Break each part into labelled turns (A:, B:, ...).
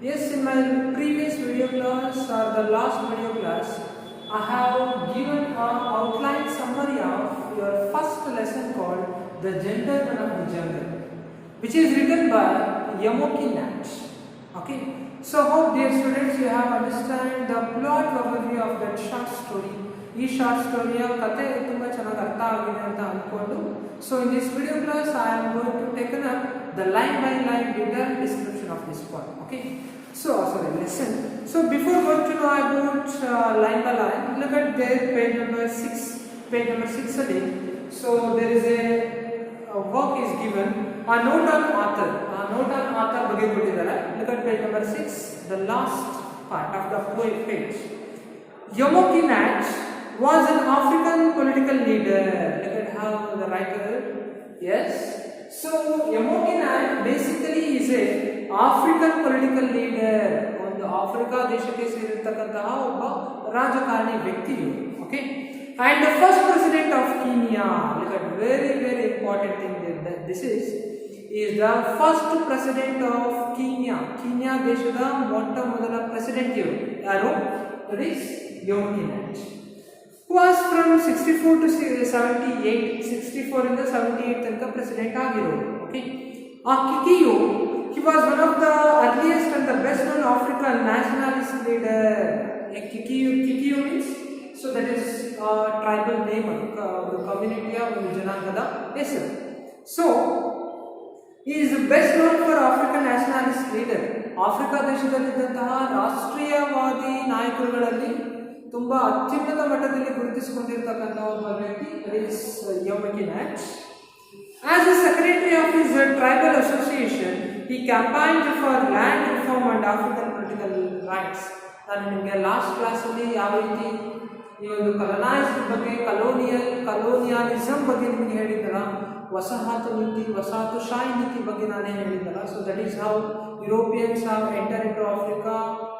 A: Yes, in my previous video class or the last video class, I have given an outline summary of your first lesson called The Gentleman of the Jungle, which is written by Yamoki Natch. Okay, so hope dear students you have understand the plot overview of that short story. ಈ short ಸ್ಟೋರಿಯ ಕಥೆ ತುಂಬ ಚೆನ್ನಾಗಿ ಅರ್ಥ ಆಗಿದೆ ಅಂತ ಅಂದ್ಕೊಂಡು so in this video class I am going to taken up the line by line detailed description of this part. Okay, so sorry lesson. So before going to know about line by line, look at there page number 6 again. So there is a work is given, a note on author ಬಗ್ಗೆ ಕೊಟ್ಟಿದ್ದಾರೆ. Look at page number 6, the last part of the page. Yamoki Natch was an African political leader. Look at how the writer, yes. So Yamoki Natch basically is a African political leader. ಒಂದು Africa ದೇಶಕ್ಕೆ ಸೇರಿರತಕ್ಕಂತಹ ಒಬ್ಬ ರಾಜಕಾರಣಿ ವ್ಯಕ್ತಿಯು. Okay, and the first president of Kenya. Look at very important thing that this is the first president of Kenya. Kenya ದೇಶದ ಮೊಟ್ಟ ಮೊದಲ president ಇವರು ಯಾರು? That is Yamoki Natch. Was from 64 to 78, 64 ಇಂದ 78 ತನಕ ಪ್ರೆಸಿಡೆಂಟ್ ಆಗಿರೋರು. Okay, ಆ ಕಿಕಿಯು, he was one of the earliest and the best known African nationalist leader. Kikiyu means, so that is a tribal name, the community of ಜನಾಂಗದ ಹೆಸರು. So he is best known for African nationalist leader. Africa ದೇಶದಲ್ಲಿದ್ದಂತಹ ರಾಷ್ಟ್ರೀಯವಾದಿ ನಾಯಕರುಗಳಲ್ಲಿ ತುಂಬಾ ಅತ್ಯುನ್ನತ ಮಟ್ಟದಲ್ಲಿ ಗುರುತಿಸಿಕೊಂಡಿರತಕ್ಕಂತಹ ಒಬ್ಬ ವ್ಯಕ್ತಿ Yamoki Natch. As a secretary of his tribal association, he campaigned for land reform and African political rights. ನಾನು ನಿಮಗೆ ಲಾಸ್ಟ್ ಕ್ಲಾಸಲ್ಲಿ ಯಾವ ರೀತಿ ಈ ಒಂದು ಕಲನೈಸ್ಡ್ ಬಗ್ಗೆ ಕಲೋನಿಯಲಿಸಮ್ ಬಗ್ಗೆ ನಿಮಗೆ ಹೇಳಿದ್ದಲ್ಲ, ವಸಾಹತುಶಾಹಿ ನೀತಿ ಬಗ್ಗೆ ನಾನೇ ಹೇಳಿದ್ದಲ್ಲ. So that is how Europeans have entered into Africa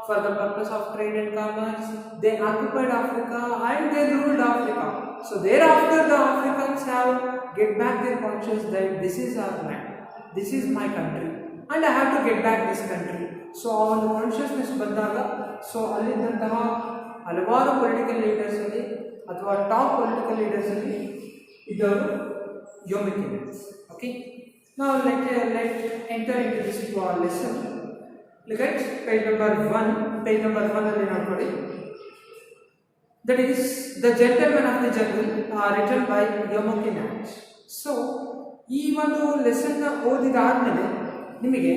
A: for the purpose of trade and commerce. They occupied Africa and they ruled Africa. So thereafter the Africans have get back their conscience that this is our land, this is my country and I have to get back this country. So our consciousness ಬಂದಾಗ so ಅಲ್ಲಿದ್ದಂತಹ ಹಲವಾರು political leaders ಅಲ್ಲಿ ಅಥವಾ top political leaders ಅಲ್ಲಿ ಇದ್ದವರು Yamoki Natch. Okay, now let enter into this lesson. Look at page number 1 ಅಲ್ಲಿ ನೋಡ್ಕೊಳ್ಳಿ. That is The Gentleman of the Jungle, written by Yamoki Natch. So ಈ ಒಂದು ಲೆಸನ್ನ ಓದಿದಾದ್ಮೇಲೆ ನಿಮಗೆ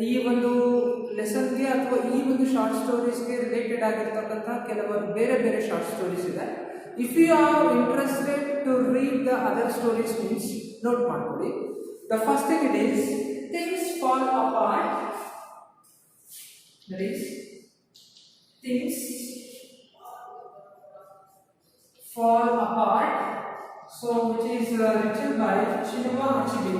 A: ಈ ಒಂದು ಲೆಸನ್ಗೆ ಅಥವಾ ಈ ಒಂದು ಶಾರ್ಟ್ ಸ್ಟೋರೀಸ್ಗೆ ರಿಲೇಟೆಡ್ ಆಗಿರ್ತಕ್ಕಂಥ ಕೆಲವರು ಬೇರೆ ಶಾರ್ಟ್ ಸ್ಟೋರೀಸ್ ಇದೆ. If you are interested to read the other stories means note ಮಾಡ್ಕೊಳ್ಳಿ. The first thing it is things fall apart. That is things fall apart, so which is written by Chinua Achebe.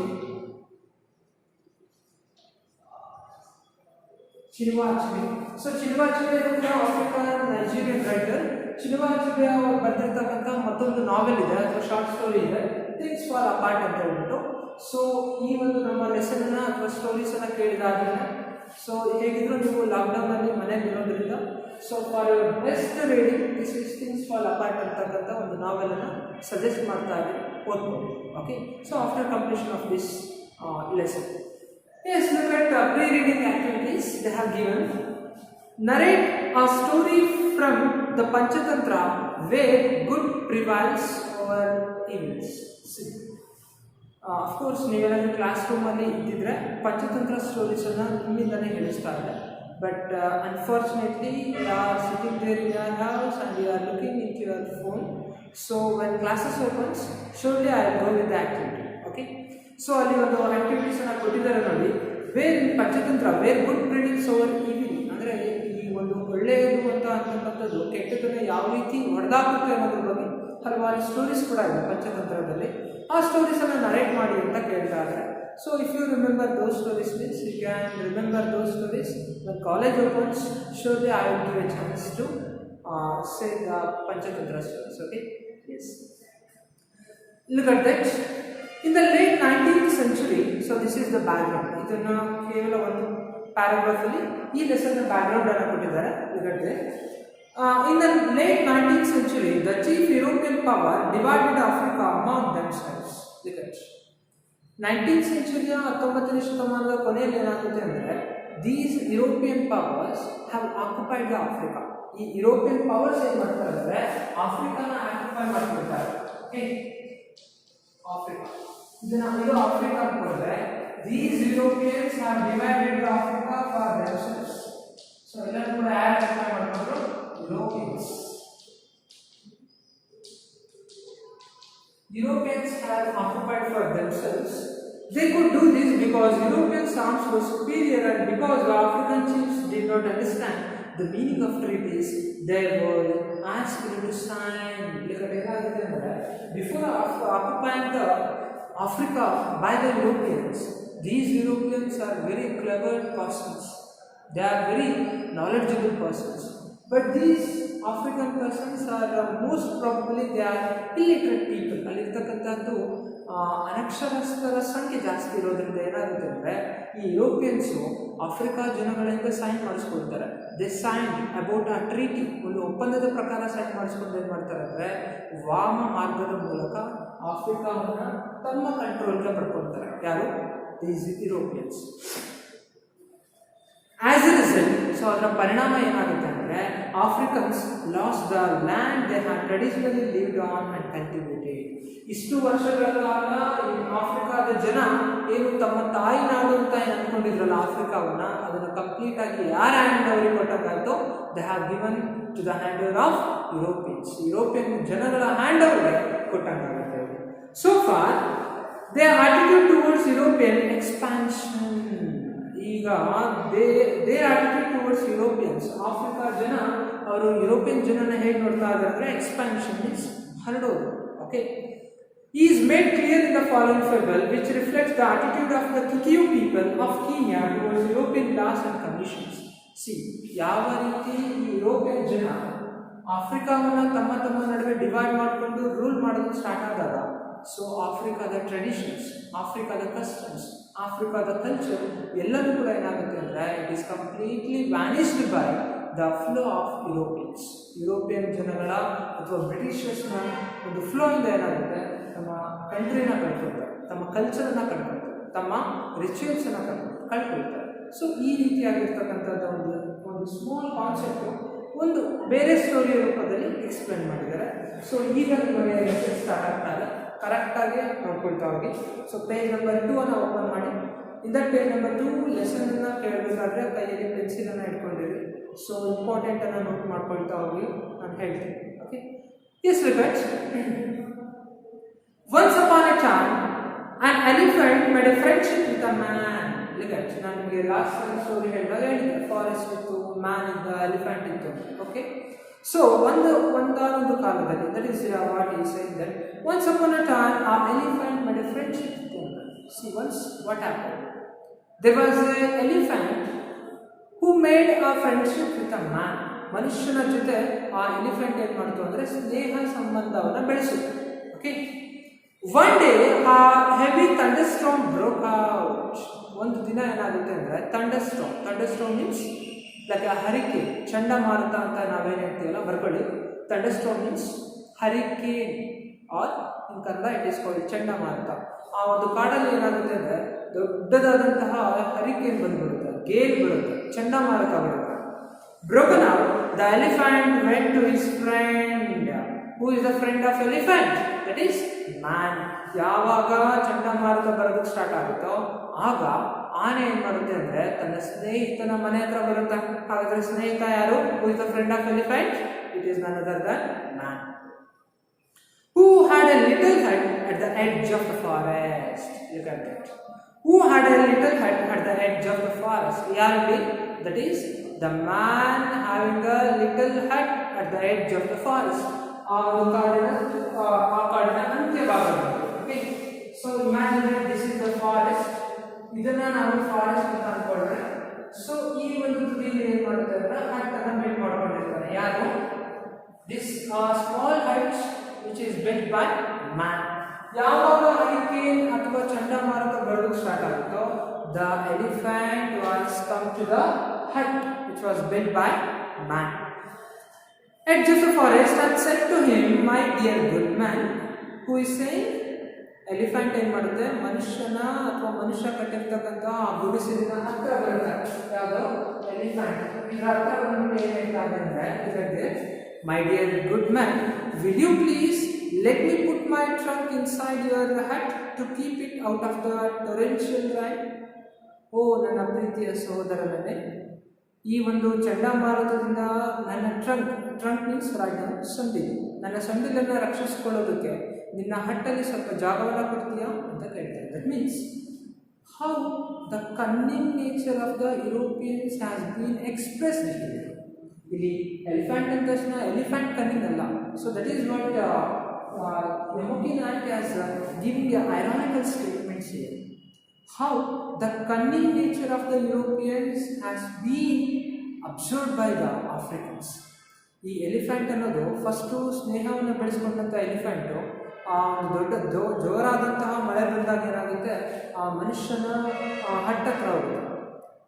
A: So Chinua Achebe is an African Nigerian writer. Chinua Achebe ಅವರು ಬರೆದಿರ್ತಕ್ಕಂಥ ಮತ್ತೊಂದು ನಾವೆಲ್ ಇದೆ ಅಥವಾ short story ಇದೆ, things fall apart ಅಂತ ಹೇಳ್ಬಿಟ್ಟು. So ಈ ಒಂದು ನಮ್ಮ ಲೆಸನ್ ಅನ್ನ ಅಥವಾ ಸ್ಟೋರೀಸ್ ಅನ್ನ ಕೇಳಿದಾದ್ಮೇಲೆ ಸೊ ಹೇಗಿದ್ರು ನೀವು ಲಾಕ್ಡೌನ್ ಅಲ್ಲಿ ಮನೆಯಲ್ಲಿ ಇರೋದ್ರಿಂದ so for your best reading this is things fall apart ಅಂತಕ್ಕಂಥ ಒಂದು ನಾವೆಲ್ ಅನ್ನ ಸಜೆಸ್ಟ್ ಮಾಡ್ತಾ ಇದ್ದೀನಿ, ಓದ್ಬೋದು. Okay, so after completion of this lesson, yes, look at pre-reading activities they have given. Narrate a story from the Panchatantra where good prevails over evils. See, of course ನೀವೆಲ್ಲ class ರೂಮಲ್ಲಿ ಇದ್ದಿದ್ರೆ ಪಂಚತಂತ್ರ ಸ್ಟೋರೀಸನ್ನು ನಿಮ್ಮಿಂದಲೇ ಹೇಳಿಸ್ತಾ ಇದೆ. But unfortunately you are sitting there in your house and you are looking into your phone. So when classes opens, surely I will go with the activity. Okay, so ಅಲ್ಲಿ ಒಂದು activities ಅನ್ನ ಕೊಟ್ಟಿದ್ದಾರೆ ನೋಡಿ. Where Panchatantra where good predicts over evil, ಅಂದರೆ ಈ ಒಂದು ಒಳ್ಳೆಯದು ಅಂತ ಅಂತಕ್ಕಂಥದ್ದು ಕೆಟ್ಟದನ್ನು ಯಾವ ರೀತಿ ಹೊಡೆದಾಕುತ್ತೆ ಅನ್ನೋದ್ರ ಬಗ್ಗೆ ಹಲವಾರು ಸ್ಟೋರೀಸ್ ಕೂಡ ಇದೆ ಪಂಚತಂತ್ರದಲ್ಲಿ. ಆ ಸ್ಟೋರೀಸನ್ನು ನರೇಟ್ ಮಾಡಿ ಅಂತ ಕೇಳ್ತಾ ಇದ್ದಾರೆ. So if you remember those stories, means you can remember those stories when college opens. Surely I will give a chance to say the Panchatantra stories. Okay, yes, look at that. In the late 19th century, so this is the background. ಇದನ್ನು ಕೇವಲ ಒಂದು paragraph ಅಲ್ಲಿ ಈ lesson background ಅನ್ನು ಕೊಟ್ಟಿದ್ದಾರೆ. In the late 19th century, the chief European power divided Africa among themselves. 19th century 19ನೇ ಶತಮಾನದ ಕೊನೆಯಲ್ಲಿ ಏನಾಗುತ್ತೆ ಅಂದರೆ these European powers have occupied the Africa. ಈ ಯುರೋಪಿಯನ್ ಪವರ್ಸ್ ಏನು ಮಾಡ್ತಾರೆ ಅಂದರೆ ಆಫ್ರಿಕಾನ ಆಕ್ಯುಪೈ ಮಾಡ್ತಿರ್ತಾರೆ. ಆಫ್ರಿಕಾ ಇದು ಆಫ್ರಿಕಾ ಅನ್ಕೊಂಡ್ರೆ these Europeans have divided the Africa for themselves. So ಎಲ್ಲರೂ ಕೂಡ ಯಾರು ಆಕ್ಯುಪೈ ಮಾಡ್ಕೊಂಡ್ರು? Europeans. Europeans have occupied for themselves. They could do this because European arms were superior and because the African chiefs did not understand the meaning of treaties. They were asked to sign. Before occupying the Africa by the Europeans, these Europeans are very clever persons. They are very knowledgeable persons. But these African persons are most probably they are illiterate people. ಅಲ್ಲಿರ್ತಕ್ಕಂಥದ್ದು ಅನಕ್ಷರಸ್ಥರ ಸಂಖ್ಯೆ ಜಾಸ್ತಿ ಇರೋದ್ರಿಂದ ಏನಾಗುತ್ತೆ ಅಂದರೆ ಈ Europeans Africa ಜನಗಳಿಂದ sign ಮಾಡಿಸ್ಕೊಳ್ತಾರೆ. They sign about a treaty, ಒಂದು ಒಪ್ಪಂದದ ಪ್ರಕಾರ ಸೈನ್ ಮಾಡಿಸ್ಕೊಂಡು ಏನು ಮಾಡ್ತಾರೆ ಅಂದರೆ ವಾಮ ಮಾರ್ಗದ ಮೂಲಕ ಆಫ್ರಿಕಾವನ್ನು ತಮ್ಮ ಕಂಟ್ರೋಲ್ಗೆ ಪಡ್ಕೊಳ್ತಾರೆ. ಯಾರು? These Europeans. As A result, so ಅದರ ಪರಿಣಾಮ ಏನಾಗುತ್ತೆ ಅಂದರೆ Africans last the land they have traditionally lived on and cultivated. ಇಷ್ಟು ವರ್ಷಗಳ ಕಾಲ ಈ ಆಫ್ರಿಕಾದ ಜನ ಏನು ತಮ್ಮ ತಾಯಿ ನಾಡು ಅಂತ ಏನು ಅಂದ್ಕೊಂಡಿದ್ರಲ್ಲ ಆಫ್ರಿಕಾವನ್ನ, ಅದನ್ನು ಕಂಪ್ಲೀಟ್ ಆಗಿ ಯಾರ ಹ್ಯಾಂಡ್ ಅವರಿಗೆ ಕೊಟ್ಟಾಗಾಯ್ತೋ they have given to the hand over of Europeans. European ಜನಗಳ ಹ್ಯಾಂಡ್ ಅವರಿಗೆ ಕೊಟ್ಟಂಗಾಗುತ್ತೆ. So far they attitude towards European expansion. ಈಗ their attitude towards Europeans, Africa ಜನ ಅವರು ಯುರೋಪಿಯನ್ ಜನನ ಹೇಗೆ ನೋಡ್ತಾ ಇದ್ದಾರೆ ಅಂದರೆ ಎಕ್ಸ್ಪಾನ್ಷನ್ ಮೀನ್ಸ್ ಹರಡೋದು. Okay, is made clear in the following fable which reflects the attitude of the Kikuyu people of Kenya towards European laws and commissions. See, ಯಾವ ರೀತಿ ಈ ಯುರೋಪಿಯನ್ ಜನ ಆಫ್ರಿಕಾವನ್ನು ತಮ್ಮ ನಡುವೆ ಡಿವೈಡ್ ಮಾಡಿಕೊಂಡು ರೂಲ್ ಮಾಡೋದು ಸ್ಟಾರ್ಟ್ ಆದಾಗ, ಸೊ ಆಫ್ರಿಕಾದ ಟ್ರೆಡಿಷನ್ಸ್, ಆಫ್ರಿಕಾದ ಕಸ್ಟಮ್ಸ್, ಆಫ್ರಿಕಾದ ಕಲ್ಚರ್ ಎಲ್ಲವೂ ಕೂಡ ಏನಾಗುತ್ತೆ ಅಂದರೆ it is completely vanished by the flow of Europeans. European ಜನಗಳ ಅಥವಾ ಬ್ರಿಟಿಷರ್ಸ್ನ ಒಂದು ಫ್ಲೋ ಇಂದ ಏನಾಗುತ್ತೆ ತಮ್ಮ ಕಂಟ್ರಿನ ಕಳ್ಕೊಳ್ತಾರೆ, ತಮ್ಮ ಕಲ್ಚರನ್ನು ಕಳ್ಕೊಳ್ತಾರೆ, ತಮ್ಮ ರಿಚುವಲ್ಸನ್ನು ಕಳ್ಕೊಳ್ತಾರೆ. ಸೊ ಈ ರೀತಿಯಾಗಿರ್ತಕ್ಕಂಥದ್ದು ಒಂದು ಸ್ಮಾಲ್ ಕಾನ್ಸೆಪ್ಟು ಒಂದು ಬೇರೆ ಸ್ಟೋರಿಯ ರೂಪದಲ್ಲಿ ಎಕ್ಸ್ಪ್ಲೇನ್ ಮಾಡಿದ್ದಾರೆ. ಸೊ ಈಗ ನಿಮಗೆ ಲೆಸನ್ ಸ್ಟಾರ್ಟ್ ಆಗ್ತಾರೆ, ಕರೆಕ್ಟಾಗಿ ನೋಡ್ಕೊಳ್ತಾ ಹೋಗಿ. ಸೊ ಪೇಜ್ ನಂಬರ್ 2 ಅನ್ನು ಓಪನ್ ಮಾಡಿ. ಇನ್ ದಟ್ ಪೇಜ್ ನಂಬರ್ 2 ಲೆಸನನ್ನು ಕೇಳಬೇಕಾದ್ರೆ ಕೈಯಲ್ಲಿ ಪೆನ್ಸಿಲನ್ನು ಇಟ್ಕೊಂಡಿರಿ. ಸೊ ಇಂಪಾರ್ಟೆಂಟನ್ನು ನೋಟ್ ಮಾಡ್ಕೊಳ್ತಾ ಹೋಗಿ ನಾನು ಹೇಳ್ತೀನಿ. Okay, yes repeats. Once upon a time an elephant made a friendship with a man. ಲಿಗಟ್ ನಾನು ನಿಮಗೆ ಲಾಸ್ಟ್ ಸ್ಟೋರಿ ಹೇಳಿದಾಗ ಹೇಳಿದ್ದೆ, ಫಾರೆಸ್ಟ್ ಇತ್ತು, ಮ್ಯಾನ್ ಇದ್ದ, ಎಲಿಫೆಂಟ್ ಇತ್ತು. ಓಕೆ, ಸೊ ಒಂದಾನೊಂದು ಕಾಲದಲ್ಲಿ, that is what is saying that once upon a time a elephant made a friendship with a man. See, once what happen, there was a elephant who made a friendship with a man. ಮನುಷ್ಯನ ಜೊತೆ ಆ elephant ಏನು ಮಾಡ್ತು ಅಂದರೆ ಸ್ನೇಹ ಸಂಬಂಧವನ್ನು ಬೆಳೆಸಿತು. Okay, one day a heavy thunderstorm broke out. ಒಂದು ದಿನ ಏನಾಗುತ್ತೆ ಅಂದರೆ ಥಂಡರ್ಸ್ಟಾರ್ಮ್ ಮೀನ್ಸ್ ಲೈಕ್ ಹರಿಕೇನ್, ಚಂಡಮಾರುತ ಅಂತ ನಾವೇನು ಹೇಳ್ತೀವಲ್ಲ, ಬರ್ಕೊಳ್ಳಿ. Thunderstorm means hurricane or in Kannada it is called chandamaruta. ಆ ಒಂದು ಕಾಡಲ್ಲಿ ಏನಾಗುತ್ತೆ ಅಂದರೆ ದೊಡ್ಡದಾದಂತಹ ಹರಿಕೇನ್ ಬಂದ್ಬಿಡುತ್ತೆ, ಗೇಲ್ ಬರುತ್ತೆ, ಚಂಡಮಾರುತ ಬರುತ್ತೆ. Broken out, the elephant went to his friend. Who is the friend of elephant? That is man. ಯಾವಾಗ ಚಂಡಮಾರುತ ಬರೋದಕ್ಕೆ ಸ್ಟಾರ್ಟ್ ಆಗುತ್ತೋ ಆಗ ಆನೆ ಏನು ಮಾಡುತ್ತೆ ಅಂದರೆ ತನ್ನ ಸ್ನೇಹಿತನ ಮನೆ ಹತ್ರ ಬರುತ್ತೆ. ಹಾಗಾದರೆ ಸ್ನೇಹಿತ ಯಾರು? Who is the friend of elephant? It is none other than man. Who had a little hut at the edge of the forest. Look at that. Who had a little hut at the edge of the forest. ಯಾರಲ್ಲಿ? That is the man having a little hut at the edge of the forest. ಆ ಕಾಡಿನ ಅಂತ್ಯ ಭಾಗದಲ್ಲಿ. Okay, so imagine this is the forest. ಇದನ್ನ ನಾವು forest ಅಂತ ಅನ್ಕೊಂಡ್ರೆ, so ಈ ಒಂದು ತುದಿಯಲ್ಲಿ ಏನು ಮಾಡುತ್ತೆ ಅಂದ್ರೆ ಹಟ್ ಅನ್ನ ಬಿಲ್ಡ್ ಮಾಡ್ಕೊಂಡಿರ್ತಾರೆ. ಯಾರು? This small hut which is built by man. ಯಾವಾಗ ಹರಿಕೇನ್ ಅಥವಾ ಚಂಡಮಾರುತ ಬರೋದಕ್ಕೆ ಸ್ಟಾರ್ಟ್ ಆಗುತ್ತೋ the elephant was come to the hut which was built by man. Edge of the forest and said to him, my dear good man, who is saying, elephant ಏನು ಮಾಡುತ್ತೆ, ಮನುಷ್ಯನ ಅಥವಾ ಮನುಷ್ಯ ಕಟ್ಟಿರ್ತಕ್ಕಂಥ ಗುಡಿಸಿನ ಹತ್ರ ಬರುತ್ತೆ. ಯಾವುದು ಎಲಿಫೆಂಟ್ ಇದರ ಹತ್ರ ಬಂದ್ಬಿಟ್ಟು ಏನು ಹೇಳ್ತಾರೆ ಅಂದರೆ ಇದಕ್ಕೆ, my dear good man, will you please let me put my trunk inside your hut to keep it out of the torrential rain. ಓ ನನ್ನ ಪ್ರೀತಿಯ ಸಹೋದರನೇ, ಈ ಒಂದು ಚಂಡಮಾರುತದಿಂದ ನನ್ನ ಟ್ರಂಕ್ ಮೀನ್ಸ್ ರೈಟ್ ಸಂದಿಲು, ನನ್ನ ಸಂದಿಲನ್ನು ರಕ್ಷಿಸಿಕೊಳ್ಳೋದಕ್ಕೆ ನಿನ್ನ ಹಟ್ಟಲ್ಲಿ ಸ್ವಲ್ಪ ಜಾಗವನ್ನು ಕೊಡ್ತೀಯಾ ಅಂತ ಕೇಳ್ತಾರೆ. That means how the ಕನ್ನಿಂಗ್ nature of the Europeans has been expressed here. ಇಲ್ಲಿ ಎಲಿಫೆಂಟ್ ಅಂದ ತಕ್ಷಣ ಎಲಿಫೆಂಟ್ ಕನ್ನಿಂಗ್ ಅಲ್ಲ. So that is what Emokin Ant has giving a ironical statements here. How the cunning nature of the Europeans has been observed by the Africans. ಈ elephant ಅನ್ನೋದು first ಸ್ನೇಹವನ್ನು ಬೆಳೆಸ್ಕೊಂಡಂಥ elephant ದೊಡ್ಡ ಜೋರಾದಂತಹ ಮಳೆ ಬಂದಾಗ ಏನಾಗುತ್ತೆ, ಆ ಮನುಷ್ಯನ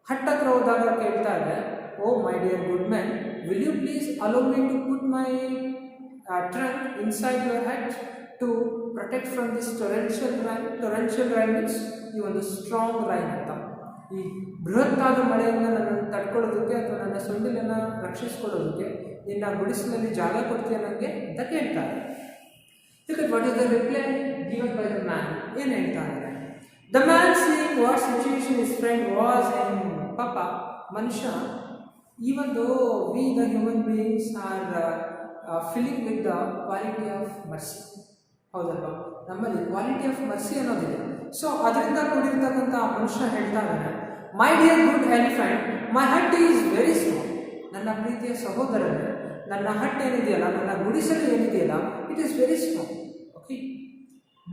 A: ಹಟ್ಟತ್ರ ಹೋದಾಗ ಕೇಳ್ತಾ ಇದೆ, oh my dear good man, will you please allow me to put my trunk inside your hut to protect from this torrential rain. Torrential rain means ಈ ಒಂದು ಸ್ಟ್ರಾಂಗ್ ರೈನ್ ಅಂತ. ಈ ಬೃಹತ್ತಾದ ಮಳೆಯನ್ನು ನನ್ನನ್ನು ತಡ್ಕೊಳ್ಳೋದಕ್ಕೆ ಅಥವಾ ನನ್ನ ಸೊಂಡಿಲನ್ನು ರಕ್ಷಿಸ್ಕೊಳ್ಳೋದಕ್ಕೆ ನಿನ್ನ ಗುಡಿಸಿನಲ್ಲಿ ಜಾಗ ಕೊಡ್ತೀಯ ನನಗೆ ಅಂತ ಕೇಳ್ತಾರೆ. ಇದಕ್ಕೆ what is the reply given by the man? ಏನು ಹೇಳ್ತಾರೆ? The man seeing what situation is friend was in, ಪಾಪ ಮನುಷ್ಯ, even though we the human beings are filling with the quality of mercy. ಹೌದಲ್ವಾ? ನಮ್ಮಲ್ಲಿ ಕ್ವಾಲಿಟಿ ಆಫ್ ಮರ್ಸಿ ಅನ್ನೋದಿದೆ. ಸೊ ಅದರಿಂದ ಕೂಡಿರ್ತಕ್ಕಂಥ ಮನುಷ್ಯ ಹೇಳ್ತಾ ಇದ್ದಾನೆ, ಮೈ dear good elephant, my hut is very small. ನನ್ನ ಪ್ರೀತಿಯ ಸಹೋದರನೇ, ನನ್ನ ಹಟ್ ಏನಿದೆಯಲ್ಲ, ನನ್ನ ಗುಡಿಸಲು ಏನಿದೆಯಲ್ಲ, it is very small. Okay,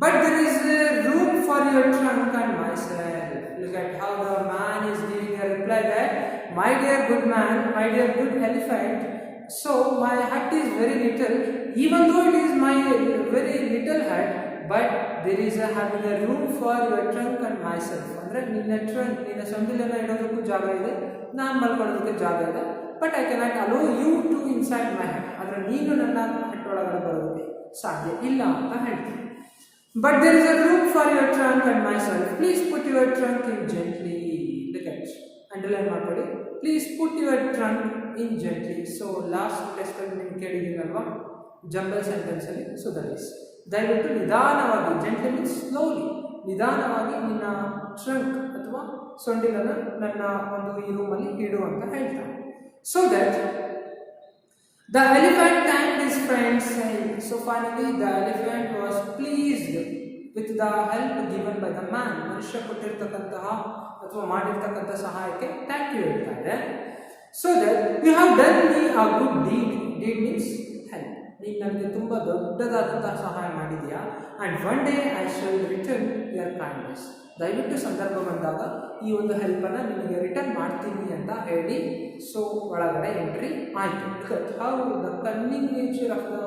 A: but there is room for your trunk and myself. Look at how the man is giving a reply that, my dear good man, my dear good elephant, so my hut is very little, even though it is my very little hut, but there is having a room for your trunk and myself. ಅಂದರೆ ನಿನ್ನ trunk, ನಿನ್ನ ಸಂದಿಲನ್ನು ಇಡೋದಕ್ಕೂ ಜಾಗ ಇದೆ, ನಾನು ಮಲ್ಕೊಳ್ಳೋದಕ್ಕೆ ಜಾಗ ಇದೆ, but I cannot allow you to inside my hut. ಆದರೆ ನೀನು ನನ್ನ ಹಟ್ ಒಳಗಡೆ ಬರೋದಕ್ಕೆ ಸಾಧ್ಯ ಇಲ್ಲ ಅಂತ ಹೇಳ್ತೀನಿ. But there is a room for your trunk and myself, please put your trunk in gently. Underline ಮಾಡ್ಕೊಳ್ಳಿ, please put your trunk in gently. So last ಟೆಸ್ಟಲ್ಲಿ ನೀವು ಕೇಳಿದ್ದೀನಲ್ವಾ ಜಂಬಲ್ ಸೆಂಟೆನ್ಸಲ್ಲಿ, ಸೊ ದಟ್ ಈಸ್ ದಯವಿಟ್ಟು ನಿಧಾನವಾಗಿ, ಜೆಂಟ್ಲಿ ಮೀನ್ಸ್ ಸ್ಲೋಲಿ, ನಿಧಾನವಾಗಿ ನಿನ್ನ trunk ಅಥವಾ ಸೊಂಡಿಲನ್ನು ನನ್ನ ಒಂದು ಈ ರೂಮಲ್ಲಿ ಇಡು ಅಂತ ಹೇಳ್ತಾರೆ. So that the elephant thanked his friends. So finally the elephant was pleased with the help given by the man. ಮನುಷ್ಯ ಕೊಟ್ಟಿರ್ತಕ್ಕಂತಹ ಅಥವಾ ಮಾಡಿರ್ತಕ್ಕಂಥ ಸಹಾಯಕ್ಕೆ ಥ್ಯಾಂಕ್ ಯು ಹೇಳ್ತಾರೆ. So that you have done me a good deed. Deed means help. ನೀನು ನನಗೆ ತುಂಬ ದೊಡ್ಡದಾದಂತಹ ಸಹಾಯ ಮಾಡಿದೆಯಾ. And one day I shall return your kindness. ದಯವಿಟ್ಟು ಸಂದರ್ಭ ಬಂದಾಗ ಈ ಒಂದು ಹೆಲ್ಪನ್ನು ನಿಮಗೆ ರಿಟರ್ನ್ ಮಾಡ್ತೀನಿ ಅಂತ ಹೇಳಿ ಸೊ ಒಳಗಡೆ ಎಂಟ್ರಿ ಆಯಿತು. How the ಕನ್ನಿಂಗ್ nature of the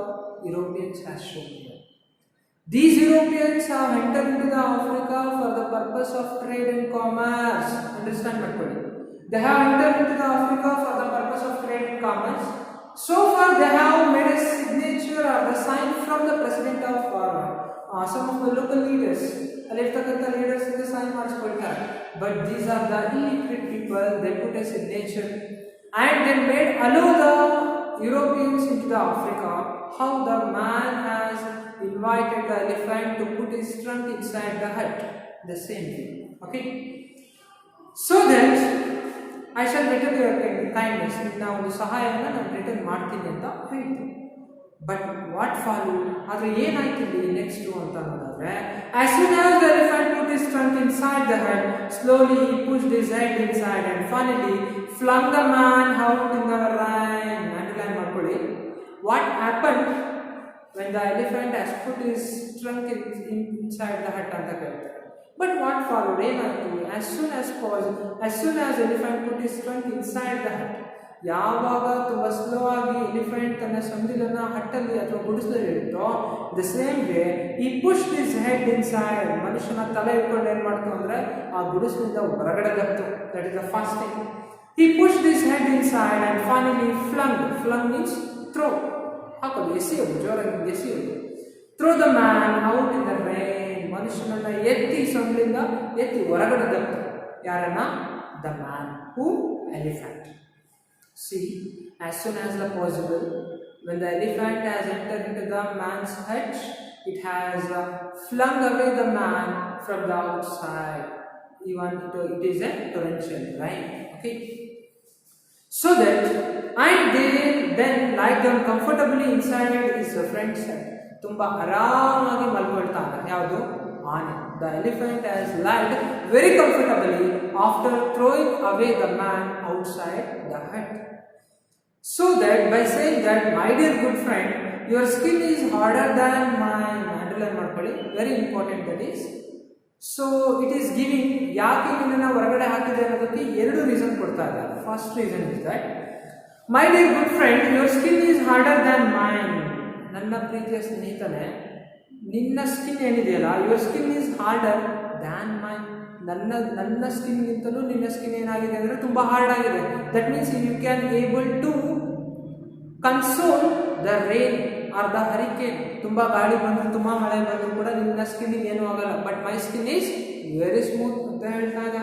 A: Europeans has shown here. These Europeans have entered into the Africa for the purpose of trade and commerce. Understand ಮಾಡ್ಕೊಳ್ಳಿ. They have entered into the Africa for the purpose of trade and commerce. So far they have made a signature or the sign from the president of some of the local leaders. ಅಲ್ಲಿರ್ತಕ್ಕಂಥ leaders ಇಂದ sign ಮಾಡಿಸ್ಕೊಳ್ತಾರೆ. But these are the illiterate people. They put a signature and they made allow the Europeans into the Africa. How the man has invited the elephant to put his trunk inside the hut. The same thing. Okay. So that I shall return your kindness. ನಿನ್ನ ಒಂದು ಸಹಾಯವನ್ನು ನಾನು return ಮಾಡ್ತೀನಿ ಅಂತ ಹೇಳ್ತೀನಿ. But what follow, ಆದರೆ ಏನಾಯ್ತು ಇಲ್ಲಿ ನೆಕ್ಸ್ಟು ಅಂತ ಅನ್ನೋದಾದ್ರೆ, as soon as the elephant put his trunk inside the hut, slowly he pushed his head inside and finally flung the man out in the rain. Underline ಮಾಡ್ಕೊಳ್ಳಿ. What happened when the elephant has put his trunk inside the hut ಅಂತ ಕೇಳ್ತಾರೆ. But what followed? ಏನಾಯ್ತು? As soon as elephant put his trunk inside the hut, ಯಾವಾಗ ತುಂಬ slow ಆಗಿ elephant ತನ್ನ ಸಂದಿಲನ್ನ ಹಟ್ಟಲ್ಲಿ ಅಥವಾ ಗುಡಿಸಲಲ್ಲಿ ಇರುತ್ತೋ ದ ಸೇಮ್ ವೇ ಈ ಪುಷ್ ದಿಸ್ ಹೆಡ್ ಇನ್ಸೈಡ್, ಮನುಷ್ಯನ ತಲೆ ಇಟ್ಕೊಂಡು ಏನು ಮಾಡ್ತು ಅಂದರೆ ಆ ಗುಡಿಸಲಿಂದ ಹೊರಗಡೆ ದತ್ತು. That is the first thing. He pushed his head inside and finally flung. Flung means throw. ಹಾಕೋದು, ಎಸೆಯೋದು, ಜೋರಾಗಿ ಎಸೆಯೋದು. Throw the man out in the rain. ಮನುಷ್ಯನನ್ನ ಎತ್ತಿ ಸಂದಿಲಿಂದ ಎತ್ತಿ ಹೊರಗಡೆ ದತ್ತು. ಯಾರನ್ನ? The man. Who? Elephant. See, as soon as possible, when the elephant has entered into the man's head, it has flung away the man from the outside. Even it is a torrential rain. Okay. So that and they then lie down comfortably inside his friend's head. ತುಂಬಾ ಆರಾಮಾಗಿ ಮಲ್ಕೊಳ್ತಾನೆ. ಯಾವುದು? ಆನೆ. The elephant has lied very comfortably after throwing away the man outside the hut. So that by saying that, my dear good friend, your skin is harder than mine. Underline ಮಾಡ್ಕೊಳ್ಳಿ, very important that is. So it is giving, ಯಾಕೆ ನಿನ್ನನ್ನು ಹೊರಗಡೆ ಹಾಕಿದೆ ಅನ್ನೋದಕ್ಕೆ ಎರಡು reason ಕೊಡ್ತಾ ಇದ್ದಾರೆ. First reason is that my dear good friend, your skin is harder than mine. ನನ್ನ ಪ್ರೀತಿಯ ಸ್ನೇಹಿತನೇ, ನಿನ್ನ ಸ್ಕಿನ್ ಏನಿದೆಯಲ್ಲ, your skin is harder than mine. ನನ್ನ ಸ್ಕಿನ್ಗಿಂತಲೂ ನಿನ್ನ ಸ್ಕಿನ್ ಏನಾಗಿದೆ ಅಂದರೆ ತುಂಬ ಹಾರ್ಡ್ ಆಗಿದೆ. That means you can able to console the rain or the hurricane. ತುಂಬ ಗಾಳಿ ಬಂದರೂ ತುಂಬ ಮಳೆ ಬಂದರೂ ಕೂಡ ನಿನ್ನ ಸ್ಕಿನ್ನಿಗೆ ಏನೂ ಆಗಲ್ಲ. But my skin is very smooth ಅಂತ ಹೇಳ್ತಾಗ.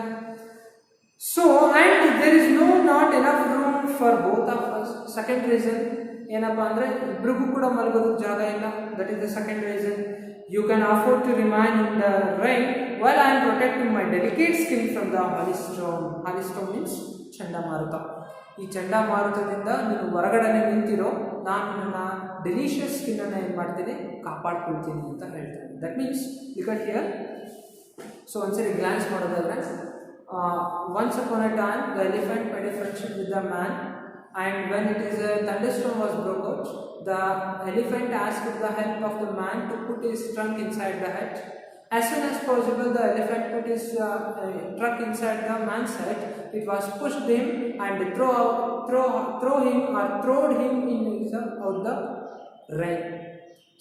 A: So and there is not enough room for both of us. Second reason ಏನಪ್ಪ ಅಂದರೆ ಇಬ್ರಿಗೂ ಕೂಡ ಮಲಗೋದಕ್ಕೆ ಜಾಗ ಇಲ್ಲ. That is the second reason. You can afford to remain in the rain while I am protecting my delicate skin from the hailstorm. Hailstorm means ಚಂಡಮಾರುತ. ಈ ಚಂಡಮಾರುತದಿಂದ ನೀನು ಹೊರಗಡೆ ನಿಂತಿರೋ, ನಾನು ನನ್ನ ಡೆಲಿಷಿಯಸ್ ಸ್ಕಿನ್ನನ್ನು ಏನು ಮಾಡ್ತೀನಿ, ಕಾಪಾಡ್ಕೊಳ್ತೀನಿ ಅಂತ ಹೇಳ್ತೀನಿ. That means you can hear. So ಒಂದ್ಸರಿ ಗ್ಲಾನ್ಸ್ ಮಾಡೋದಾದ್ರೆ, once upon a time the elephant made a friendship with the man, and when it is a thunderstorm was broke out, the elephant asked the help of the man to put his trunk inside the hut. As soon as possible, the elephant put his trunk inside the man's head. It was pushed him and throw him or throwed him out the rain.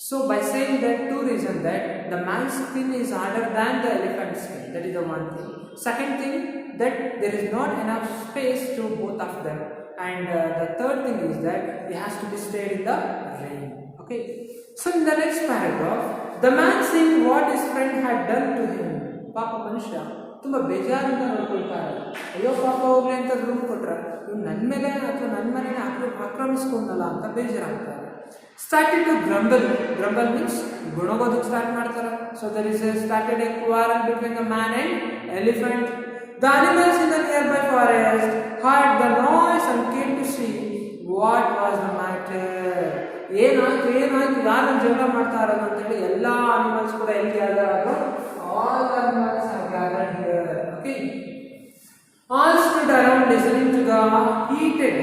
A: So by saying that, two reasons, that the man's skin is harder than the elephant's skin. That is the one thing. Second thing, that there is not enough space to both of them. And the third thing is that he has to be stayed in the rain. Okay. So in the next paragraph, the man seeing what his friend had done to him. ಪಾಪ ಮನುಷ್ಯ ತುಂಬ ಬೇಜಾರಿಂದ ನೋಡ್ಕೊಳ್ತಾರೆ. ಅಯ್ಯೋ ಪಾಪ ಹೋಗ್ಲಿ ಅಂತ room ಕೊಟ್ರೆ ಇವ್ನು ನನ್ನ ಮೇಲೆ ಅಥವಾ ನನ್ನ ಮನೇನ ಆಕ್ರಮಿಸ್ಕೊಂಡಲ್ಲ ಅಂತ ಬೇಜಾರಾಗ್ತಾರೆ. Started to grumble. Grumble means ಗುಣಗೋದಕ್ಕೆ ಸ್ಟಾರ್ಟ್ ಮಾಡ್ತಾರೆ. So there is started a quarrel between the man and elephant. The animals in the nearby forest heard the noise and came to see what was the matter. ಏನಾಯ್ತು ಯಾರು ಜಗಳ ಮಾಡ್ತಾ ಇರೋದು ಅಂತೇಳಿ ಎಲ್ಲ animals ಕೂಡ ಎಲ್ಲಿ ಗ್ಯಾದರ್ ಆದ್ರು? All the animals are gathered here. Okay. All stood around listening to the heated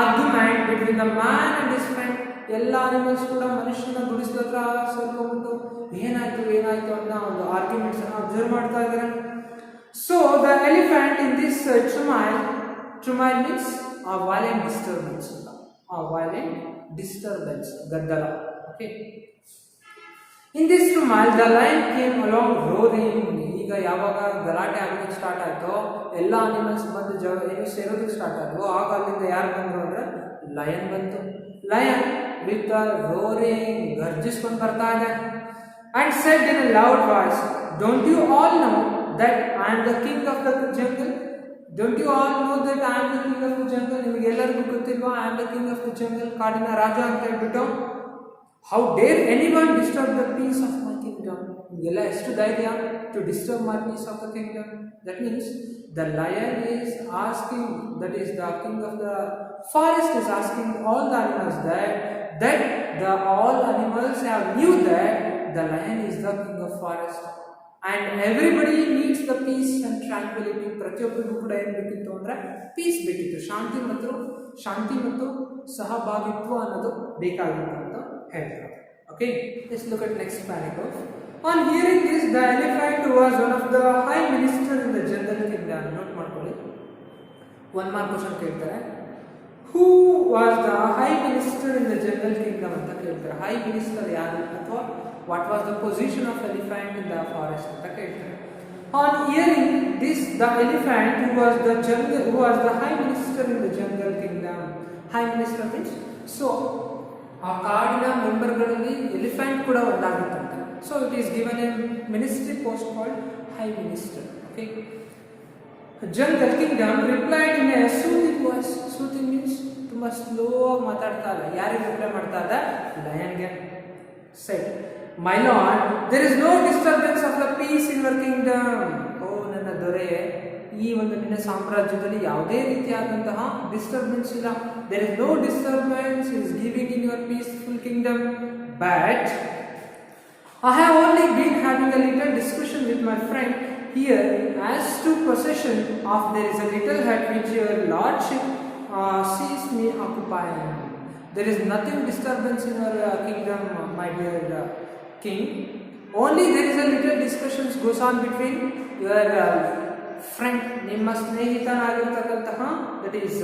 A: argument between the man and his friend. ಎಲ್ಲ ಅನಿಮಲ್ಸ್ ಕೂಡ ಮನುಷ್ಯನ ಗುಡಿಸಲ ಹತ್ರ ಸೇರ್ಕೊಂಡ್ಬಿಟ್ಟು ಏನಾಯ್ತು ಅಂತ ಒಂದು ಆರ್ಗ್ಯುಮೆಂಟ್ಸ್ ಅನ್ನು ಅಬ್ಸರ್ವ್ ಮಾಡ್ತಾ ಇದ್ದಾರೆ. So the elephant in this turmoil means a violent disturbance. Gaddala. Okay. In this turmoil, the lion came along roaring. ಈಗ ಯಾವಾಗ ಗಲಾಟೆ ಆಗೋದಕ್ಕೆ ಸ್ಟಾರ್ಟ್ ಆಯಿತೋ, ಎಲ್ಲ ಅನಿಮಲ್ಸ್ ಬಂದು ಸೇರೋದಕ್ಕೆ ಸ್ಟಾರ್ಟ್ ಆದವು. ಆಗ ಅಲ್ಲಿಂದ ಯಾರು ಬಂದರು ಅಂದರೆ ಲಯನ್ ಬಂತು. ಲಯನ್ ವಿತ್ ರೋರಿಂಗ್, ಗರ್ಜಿಸ್ಕೊಂಡು ಬರ್ತಾ ಇದೆ. And said in a loud voice, don't you all know that I am the king of the jungle? Don't you all know that I am the king of the jungle? ನಿಮಗೆಲ್ಲರಿಗೂ ಗೊತ್ತಿಲ್ವಾ I am the king of the jungle, ಕಾಡಿನ ರಾಜ ಅಂತ ಹೇಳ್ಬಿಟ್ಟು. How dare anyone disturb the peace of my kingdom? ನಿಮಗೆಲ್ಲ ಎಷ್ಟು ಧೈರ್ಯ to disturb my peace of the kingdom? That means the lion is asking, that is the king of the forest is asking all the animals that all animals have knew that the lion is the king of forest. And everybody needs the peace and tranquility. ಪ್ರತಿಯೊಬ್ಬರಿಗೂ ಕೂಡ ಏನು ಬೇಕಿತ್ತು ಅಂದರೆ piece ಬೇಕಿತ್ತು, ಶಾಂತಿ ಮತ್ತು ಸಹಭಾಗಿತ್ವ ಅನ್ನೋದು ಬೇಕಾಗಿತ್ತು ಅಂತ ಹೇಳ್ತಾರೆ. Okay, let's look at next paragraph. On hearing this, the elephant was one of the high minister in the general Kingdom. Note ಮಾಡ್ಕೊಳ್ಳಿ, 1 ಮಾರ್ಕ್ ಕ್ವಶನ್ ಕೇಳ್ತಾರೆ. Who was the high minister in the jungle Kingdom ಅಂತ ಕೇಳ್ತಾರೆ. High minister ಯಾರು ಅಥವಾ what was the position of elephant in the forest ಅಂತ ಕೇಳ್ತಾರೆ. On hearing this the elephant who was the high minister in the jungle Kingdom. High minister means so ಆ ಕಾಡಿನ ಮೆಂಬರ್ಗಳಲ್ಲಿ elephant ಕೂಡ ಒಂದಾಗುತ್ತಂತೆ. So it is given a ministry post called high minister. Okay, jungle kingdom replied in a soothing voice. Soothing means ತುಂಬಾ slow ಆಗಿ ಮಾತಾಡ್ತಾ ಇಲ್ಲ. ಯಾರಿಗೆ ರಿಪ್ಲೈ ಮಾಡ್ತಾ ಇದ್ದ? ಲಯನ್ಗೆ. Said, my lord, there is no disturbance of the peace in your kingdom. ಓ ನನ್ನ ದೊರೆ, ಈ ಒಂದು ನಿನ್ನ ಸಾಮ್ರಾಜ್ಯದಲ್ಲಿ ಯಾವುದೇ ರೀತಿಯಾದಂತಹ ಡಿಸ್ಟರ್ಬೆನ್ಸ್ ಇಲ್ಲ. There is no disturbance is giving in your peaceful kingdom. But I have only been having a little discussion with my friend here as to possession of there is a little hut which your lordship sees me occupying. There is nothing disturbance in your kingdom, my dear king. Only there is a little discussions goes on between your friend, ನಿಮ್ಮ ಸ್ನೇಹಿತನಾಗಿರ್ತಕ್ಕಂತಹ, that is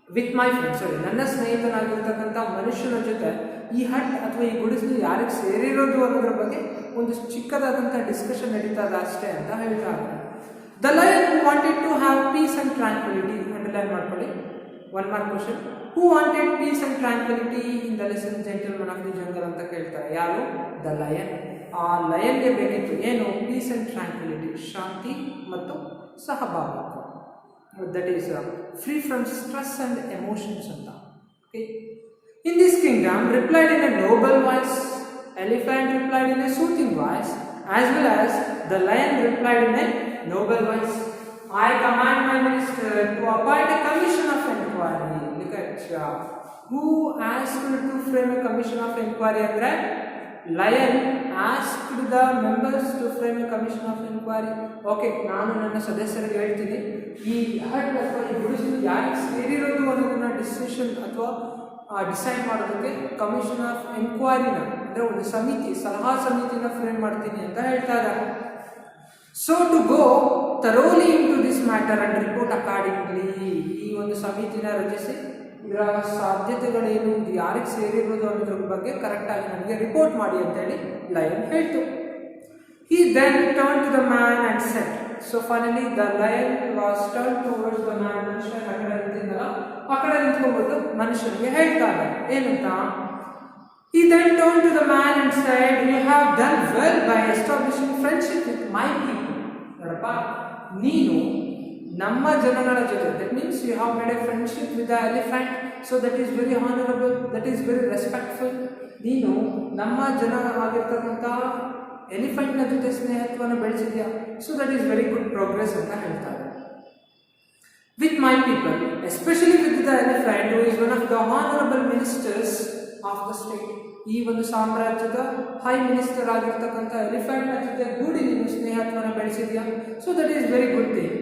A: with my friend, sorry, ನನ್ನ ಸ್ನೇಹಿತನಾಗಿರ್ತಕ್ಕಂಥ ಮನುಷ್ಯನ ಜೊತೆ ಈ ಹಟ್ ಅಥವಾ ಈ ಗುಡಿಸಲು ಯಾರಿಗೆ ಸೇರಿರೋದು ಅನ್ನೋದ್ರ ಬಗ್ಗೆ ಒಂದು ಚಿಕ್ಕದಾದಂತಹ ಡಿಸ್ಕಷನ್ ನಡೀತಾ ಇದೆ ಅಷ್ಟೇ ಅಂತ ಹೇಳ್ತಾರೆ. The lion wanted to have peace and tranquillity. Underline ಮಾಡ್ಕೊಳ್ಳಿ. One mark question. Who wanted peace and tranquillity in the lesson gentleman of the jungle ಅಂತ ಕೇಳ್ತಾರೆ. ಯಾರು? The lion. ಆ ಲಯನ್ಗೆ ಬೇಕಿತ್ತು ಏನು? ಪೀಸ್ ಅಂಡ್ ಟ್ರಾಂಕ್ವಿಲಿಟಿ, ಶಾಂತಿ ಮತ್ತು ಸಹಭಾಗಿತ್ವ. That is free from stress and emotions ಅಂತ. Okay, in this kingdom replied in a noble voice, elephant replied in a soothing voice, as well as the lion replied in a noble voice. I command my minister to appoint a commission of inquiry. Look at who asked to frame a commission of inquiry. Andre lion asked the members to frame a commission of inquiry. Okay, ನಾನು ನನ್ನ ಸದಸ್ಯರಿಗೆ ಹೇಳ್ತೀನಿ, ಈ ಹಟ್ ಅಥವಾ ಈ ಗುಡಿಸಲು ಯಾರಿಗೆ ಸೇರಿರೋದು ಅನ್ನೋದನ್ನ ಡಿಸಿಷನ್ ಅಥವಾ ಡಿಸೈಡ್ ಮಾಡೋದಕ್ಕೆ ಕಮಿಷನ್ ಆಫ್ ಎನ್ಕ್ವೈರಿನ ಅಂದರೆ ಒಂದು ಸಮಿತಿ, ಸಲಹಾ ಸಮಿತಿನ ಫ್ರೇಮ್ ಮಾಡ್ತೀನಿ ಅಂತ ಹೇಳ್ತಾ ಇದ್ದಾರೆ. So to go thoroughly into this matter and report accordingly. ಈ ಒಂದು ಸಮಿತಿನ ರಚಿಸಿ ಇದರ ಸಾಧ್ಯತೆಗಳೇನು, ಇದು ಯಾರಿಗೆ ಸೇರಿರೋದು ಅನ್ನೋದ್ರ ಬಗ್ಗೆ ಕರೆಕ್ಟಾಗಿ ನನಗೆ ರಿಪೋರ್ಟ್ ಮಾಡಿ ಅಂತೇಳಿ ಲಯನ್ ಹೇಳ್ತು. He then turned to the man and said, so finally the lion was turned towards the man. ಮನುಷ್ಯ ಆ ಕಡೆ ನಿಂತಿದ್ದಲ್ಲ, ಆ ಕಡೆ ನಿಂತ್ಕೊಂಡ್ಬಿಟ್ಟು ಮನುಷ್ಯನಿಗೆ ಹೇಳ್ತಾನೆ ಏನಂತ? He then turned to the man and said, you have done well by establishing friendship with my people. ನೋಡಪ್ಪ, ನೀನು ನಮ್ಮ ಜನಗಳ ಜೊತೆ, that means you have made a friendship with the elephant, so that is very honorable, that is very respectful. ನೀನು ನಮ್ಮ ಜನ ಆಗಿರ್ತಕ್ಕಂಥ ಎಲಿಫೆಂಟ್ನ ಜೊತೆ ಸ್ನೇಹತ್ವವನ್ನು ಬೆಳೆಸಿದ್ಯಾ, so that is very good progress ಅಂತ ಹೇಳ್ತಾರೆ. With my people, especially with the elephant who is one of the honourable ministers of the state. ಈ ಒಂದು ಸಾಮ್ರಾಜ್ಯದ ಹೈ ಮಿನಿಸ್ಟರ್ ಆಗಿರ್ತಕ್ಕಂಥ ಎಲಿಫೆಂಟ್ನ ಜೊತೆ ಗೂಡಿ ನೀನು ಸ್ನೇಹತ್ವವನ್ನು ಬೆಳೆಸಿದ್ಯಾ, so that is very good thing.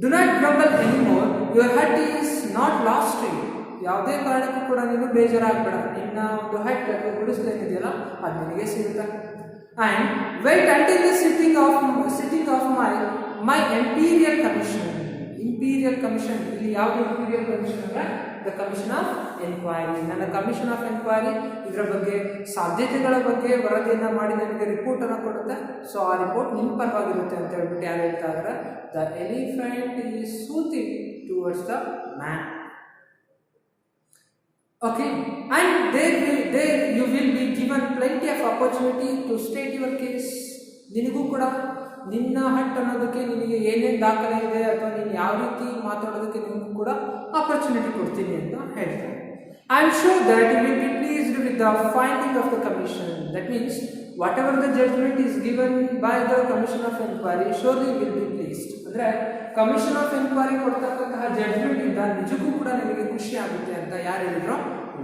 A: Do not grumble anymore, your hut is not lost to you. ಯಾವುದೇ ಕಾರಣಕ್ಕೂ ಕೂಡ ನೀನು ಬೇಜಾರಾಗಬೇಡ, ನಿನ್ನ ಒಂದು ಹಟ್ ಅಥವಾ ಗುಡಿಸಲೇನಿದೆಯಲ್ಲ ಅದು ನಿನಗೆ ಸಿಗುತ್ತೆ. And wait until the sitting of my imperial commission. Imperial commission, ಇಲ್ಲಿ ಯಾವುದು imperial commission ಅಂದ್ರೆ ದ ಕಮಿಷನ್ ಆಫ್ ಎನ್ಕ್ವೈರಿ. ನನ್ನ ಕಮಿಷನ್ ಆಫ್ ಎನ್ಕ್ವೈರಿ ಇದರ ಬಗ್ಗೆ ಸಾಧ್ಯತೆಗಳ ಬಗ್ಗೆ ವರದಿಯನ್ನು ಮಾಡಿ ನನಗೆ ರಿಪೋರ್ಟ್ ಅನ್ನು ಕೊಡುತ್ತೆ. ಸೊ ಆ ರಿಪೋರ್ಟ್ ನಿಮ್ಮ ಪರವಾಗಿರುತ್ತೆ ಅಂತ ಹೇಳ್ಬಿಟ್ಟು ಯಾರು ಹೇಳ್ತಾ ಇದ್ದಾರೆ? The elephant is soothing towards the man. Okay, and there you will be given plenty of opportunity to state your case. ನಿನಗೂ ಕೂಡ ನಿನ್ನ ಹಟ್ ಅನ್ನೋದಕ್ಕೆ ನಿನಗೆ ಏನೇನು ದಾಖಲೆ ಇದೆ ಅಥವಾ ನೀನು ಯಾವ ರೀತಿ ಮಾತಾಡೋದಕ್ಕೆ ನಿನಗೂ ಕೂಡ ಆಪರ್ಚುನಿಟಿ ಕೊಡ್ತೀನಿ ಅಂತ ಹೇಳ್ತಾರೆ. I am sure that you will be pleased with the finding of the commission. That means whatever the judgement is given by the commission of enquiry surely will be pleased. ಅಂದರೆ commission of enquiry ಕೊಡ್ತಕ್ಕಂತಹ judgement ಇಂದ ನಿಜಕ್ಕೂ ಕೂಡ ನಿಮಗೆ ಖುಷಿ ಆಗುತ್ತೆ ಅಂತ ಯಾರು ಹೇಳಿದ್ರು?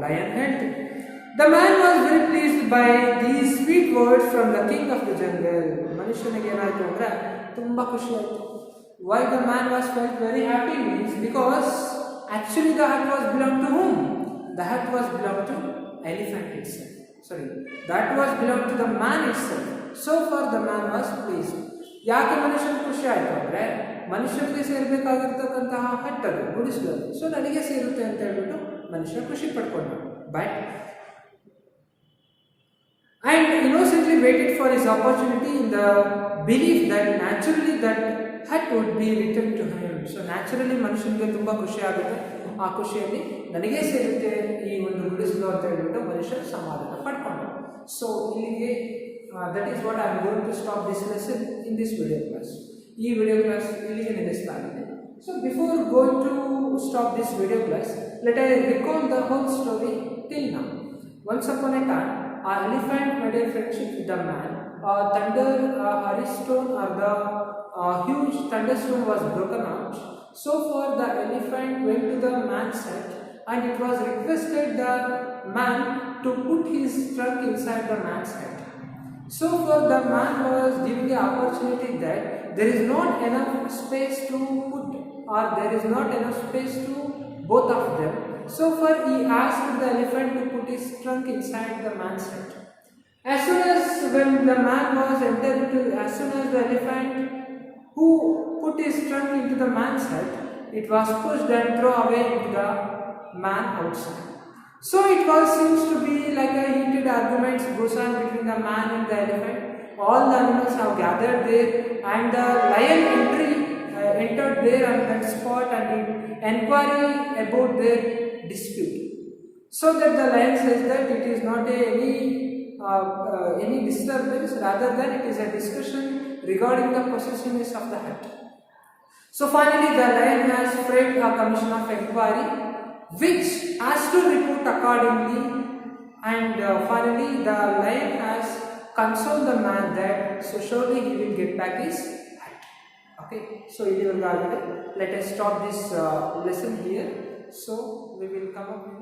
A: ಲಯನ್ ಹೇಳ್ತು. The man was very pleased by these sweet words from the king of the jungle. ಮನುಷ್ಯನಿಗೆ ಏನಾಯ್ತು ಅಂದ್ರೆ ತುಂಬಾ ಖುಷಿ ಆಯ್ತು. Why the man was felt very happy means because actually the hut was belonged to whom? The hut was belonged to elephant itself. Sorry, that was belonged to the man itself. So far the man was pleased. ಯಾಕೆ ಮನುಷ್ಯನಿಗೆ ಖುಷಿ ಆಯ್ತು ಅಂದ್ರೆ ಮನುಷ್ಯನಿಗೆ ಸೇರಬೇಕಾಗಿರ್ತಕ್ಕಂತಹ ಹಟ್ಟರು ಗುಡಿಸಲು, so ನನಗೆ ಸೇರುತ್ತೆ ಅಂತ ಹೇಳ್ಬಿಟ್ಟು ಮನುಷ್ಯ ಖುಷಿ ಪಡ್ಕೊಂಡ. But and innocently waited for his opportunity in the belief that naturally that hut would be returned to him. So naturally ಮನುಷ್ಯನಿಗೆ ತುಂಬ ಖುಷಿ ಆಗುತ್ತೆ, ಆ ಖುಷಿಯಲ್ಲಿ ನನಗೆ ಸೇರುತ್ತೆ ಈ ಒಂದು ಗುಡಿಸಲು ಅಂತ ಹೇಳ್ಬಿಟ್ಟು ಮನುಷ್ಯ ಸಮಾಧಾನ ಪಡ್ಕೊಂಡ. ಸೊ ಇಲ್ಲಿಗೆ that is what I am going to stop this lesson in this video class. ಈ ವಿಡಿಯೋ ಕ್ಲಾಸ್ ಇಲ್ಲಿಗೆ ನಿಲ್ಲಿಸ್ತಾ ಇದ್ದೀನಿ. So before going to stop this video class, let I recall the whole story till now. Once upon a time, an elephant made a friendship with a man. A hailstone or the huge thunderstorm was broken out. So far, the elephant went to the man's hut, and it was requested the man to put his trunk inside the man's hut. So far, the man was given the opportunity that there is not enough space to put, or there is not enough space to both of them. So far, he asked the elephant to put his trunk inside the man's hut. As soon as the elephant who put his trunk into the man's hut, it was pushed and thrown away into the man outside. So it seems to be like a heated argument goes on between the man and the elephant. All the animals have gathered there, and the lion entered there on that spot and inquiry about their dispute. So that the lion says that it is not any disturbance, rather than it is a discussion regarding the possessiveness of the hut. So finally the lion has framed a commission of inquiry which has to report accordingly, and finally the lion has consoled the man that so surely he will get back his hut. Okay, so let us stop this lesson here. So we will come up with